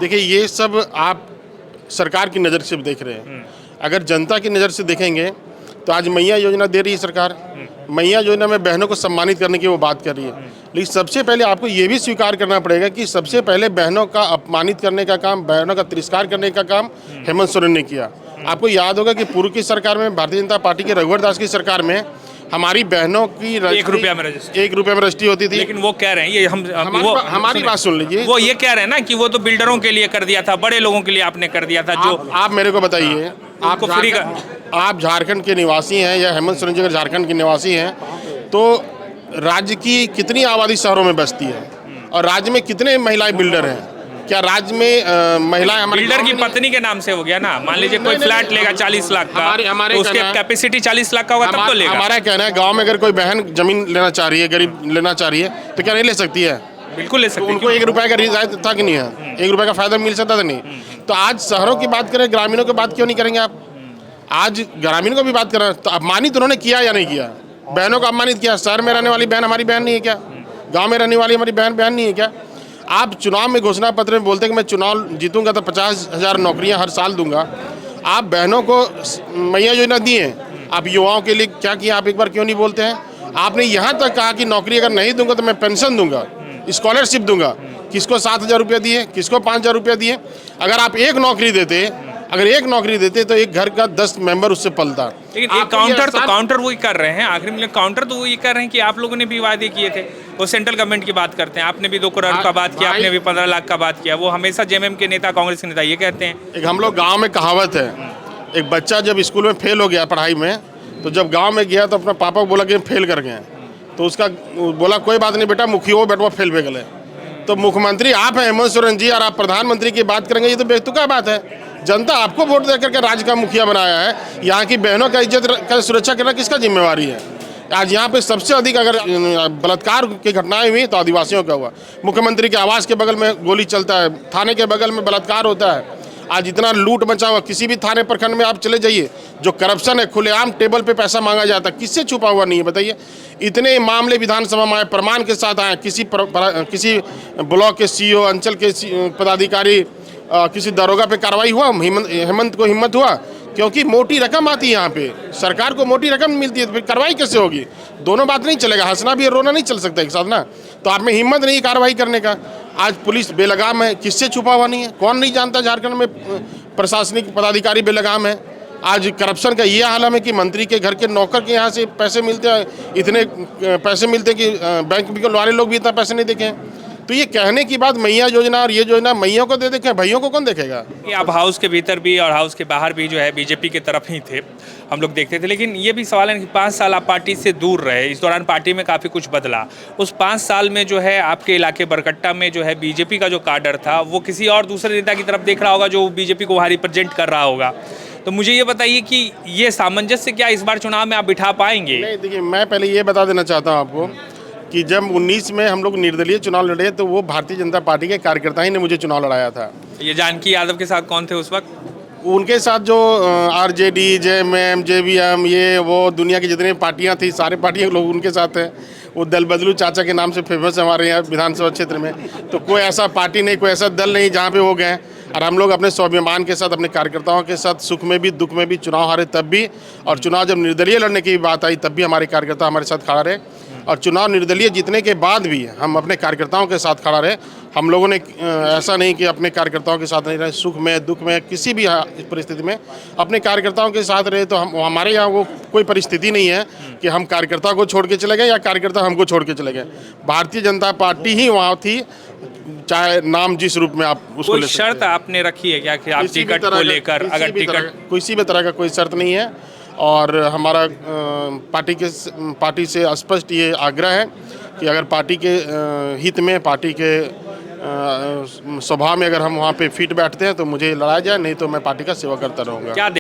देखिए ये सब आप सरकार की नज़र से देख रहे हैं। अगर जनता की नज़र से देखेंगे तो आज मैया योजना दे रही है सरकार। मैया योजना में बहनों को सम्मानित करने की वो बात कर रही है, लेकिन सबसे पहले आपको ये भी स्वीकार करना पड़ेगा कि सबसे पहले बहनों का अपमानित करने का काम, बहनों का तिरस्कार करने का काम हेमंत सोरेन ने किया। आपको याद होगा कि पूर्व की सरकार में, भारतीय जनता पार्टी के रघुवर दास की सरकार में हमारी बहनों की 1 रुपया में रजिस्ट्री, 1 रुपये में रजिस्ट्री होती थी। लेकिन वो कह रहे हैं, ये हमारी बात सुन लीजिए। वो ये कह रहे हैं ना कि वो तो बिल्डरों के लिए कर दिया था, बड़े लोगों के लिए आपने कर दिया था। जो आप मेरे को बताइए, आपको फ्री का, आप झारखंड के निवासी हैं या हेमंत सोरेन जी अगर झारखंड के निवासी हैं तो राज्य की कितनी आबादी शहरों में बसती है और राज्य में कितने महिलाएं बिल्डर हैं? क्या राज्य में महिलाएं बिल्डर की पत्नी के नाम से हो गया ना? मान लीजिए कोई फ्लैट लेगा 40 लाख का, तो उसके कैपेसिटी 40 लाख का होगा तब तो लेगा। हमारा कहना है गांव में अगर कोई बहन जमीन लेना चाह रही है, गरीब लेना चाह रही है, तो क्या नहीं ले सकती है? बिल्कुल ले सकती है। उनको 1 रुपए का रियायत था कि नहीं है? 1 रुपए का फायदा मिल सकता था नहीं? तो आज शहरों की बात करें, ग्रामीणों की बात क्यों नहीं करेंगे आप? आज ग्रामीणों को भी बात करें तो अपमानित उन्होंने किया या नहीं किया? बहनों को अपमानित किया। शहर में रहने वाली बहन हमारी बहन नहीं है क्या? गाँव में रहने वाली हमारी बहन नहीं है क्या? आप चुनाव में घोषणा पत्र में बोलते हैं कि मैं चुनाव जीतूंगा तो 50,000 नौकरियां हर साल दूंगा। आप बहनों को मैया योजना दी है, आप युवाओं के लिए क्या किया? आप एक बार क्यों नहीं बोलते हैं? आपने यहाँ तक कहा कि नौकरी अगर नहीं दूंगा तो मैं पेंशन दूंगा, स्कॉलरशिप दूंगा। किसको 7,000 रुपया दिए, किसको 5,000 रुपया दिए? अगर आप एक नौकरी देते तो एक घर का 10 मेंबर उससे पलता। लेकिन एक काउंटर वही कर रहे हैं, आखिर में काउंटर तो वही कर रहे हैं कि आप लोगों ने भी वादे किए थे। वो सेंट्रल गवर्नमेंट की बात करते हैं, आपने भी 2 करोड़ का बात किया, आपने भी 15 लाख का बात किया। वो हमेशा जेएमएम के नेता, कांग्रेस के नेता ये कहते हैं। एक हम लोग गाँव में कहावत है, एक बच्चा जब स्कूल में फेल हो गया पढ़ाई में, तो जब गाँव में गया तो अपना पापा को बोला कि फेल कर गए, तो उसका बोला कोई बात नहीं बेटा, मुखिया बेटवा फेल पे गए। तो मुख्यमंत्री आप हैं हेमंत सोरेन जी और आप प्रधानमंत्री की बात करेंगे, ये तो बेतुका बात है। जनता आपको वोट देकर के राज्य का मुखिया बनाया है, यहाँ की बहनों का इज्जत का सुरक्षा करना किसका जिम्मेवारी है? आज यहाँ पे सबसे अधिक अगर बलात्कार की घटनाएं हुई तो आदिवासियों का हुआ। मुख्यमंत्री के आवास के बगल में गोली चलता है, थाने के बगल में बलात्कार होता है। आज इतना लूट मचा हुआ, किसी भी थाने प्रखंड में आप चले जाइए, जो करप्शन है खुलेआम टेबल पे पैसा मांगा जाता है, किससे छुपा हुआ नहीं है बताइए? इतने मामले विधानसभा में आए, प्रमाण के साथ आए। किसी ब्लॉक के सीईओ, अंचल के पदाधिकारी, किसी दरोगा पे कार्रवाई हुआ? हेमंत को हिम्मत हुआ? क्योंकि मोटी रकम आती है यहाँ पे, सरकार को मोटी रकम मिलती है, तो फिर कार्रवाई कैसे होगी? दोनों बात नहीं चलेगा, हंसना भी और रोना नहीं चल सकता एक साथ ना। तो आप में हिम्मत नहीं कार्रवाई करने का। आज पुलिस बेलगाम है, किससे छुपा हुआ नहीं है? कौन नहीं जानता झारखंड में प्रशासनिक पदाधिकारी बेलगाम है? आज करप्शन का ये हाल है कि मंत्री के घर के नौकर के यहाँ से पैसे मिलते हैं, इतने पैसे मिलते हैं कि बैंक वाले लोग भी इतना पैसे नहीं देखे। तो ये कहने की बात मैया योजना और ये योजना मैयों को दे देखे, भैयों को कौन देखेगा? आप हाउस के भीतर भी और हाउस के बाहर भी जो है बीजेपी की तरफ ही थे, हम लोग देखते थे। लेकिन ये भी सवाल है कि 5 साल आप पार्टी से दूर रहे, इस दौरान पार्टी में काफ़ी कुछ बदला। उस 5 साल में जो है आपके इलाके बरकट्टा में जो है बीजेपी का जो काडर था वो किसी और दूसरे नेता की तरफ देख रहा होगा जो बीजेपी को वहाँ रिप्रेजेंट कर रहा होगा। तो मुझे ये बताइए कि ये सामंजस्य क्या इस बार चुनाव में आप बिठा पाएंगे? नहीं, देखिए मैं पहले ये बता देना चाहता हूँ आपको कि जब 19 में हम लोग निर्दलीय चुनाव लड़े तो वो भारतीय जनता पार्टी के कार्यकर्ता ही ने मुझे चुनाव लड़ाया था। ये जानकी यादव के साथ कौन थे उस वक्त? उनके साथ जो आरजेडी, जेएमएम, जेवीएम, ये वो दुनिया की जितनी पार्टियां थी, सारे पार्टियां लोग उनके साथ हैं। वो दल बदलू चाचा के नाम से फेमस है हमारे यहाँ विधानसभा क्षेत्र में। तो कोई ऐसा पार्टी नहीं, कोई ऐसा दल नहीं जहाँ पे वो गए। और हम लोग अपने स्वाभिमान के साथ, अपने कार्यकर्ताओं के साथ, सुख में भी दुख में भी, चुनाव हारे तब भी, और चुनाव जब निर्दलीय लड़ने की बात आई तब भी हमारे कार्यकर्ता हमारे साथ खड़ा रहे। और चुनाव निर्दलीय जीतने के बाद भी हम अपने कार्यकर्ताओं के साथ खड़ा रहे। हम लोगों ने ऐसा नहीं कि अपने कार्यकर्ताओं के साथ नहीं रहे, सुख में दुख में किसी भी परिस्थिति में अपने कार्यकर्ताओं के साथ रहे। तो हम, हमारे यहाँ वो कोई परिस्थिति नहीं है कि हम कार्यकर्ता को छोड़ के चले गए या कार्यकर्ता हमको छोड़ के चले गए। भारतीय जनता पार्टी ही वहाँ थी, चाहे नाम जिस रूप में आप उसको ले सकते हैं। शर्त आपने रखी है क्या कि आप टिकट को लेकर? अगर टिकट, किसी भी तरह का कोई शर्त नहीं है। और हमारा पार्टी से स्पष्ट ये आग्रह है कि अगर पार्टी के हित में, पार्टी के स्वभाव में अगर हम वहाँ पे फिट बैठते हैं तो मुझे लड़ाया जाए, नहीं तो मैं पार्टी का सेवा करता रहूँगा।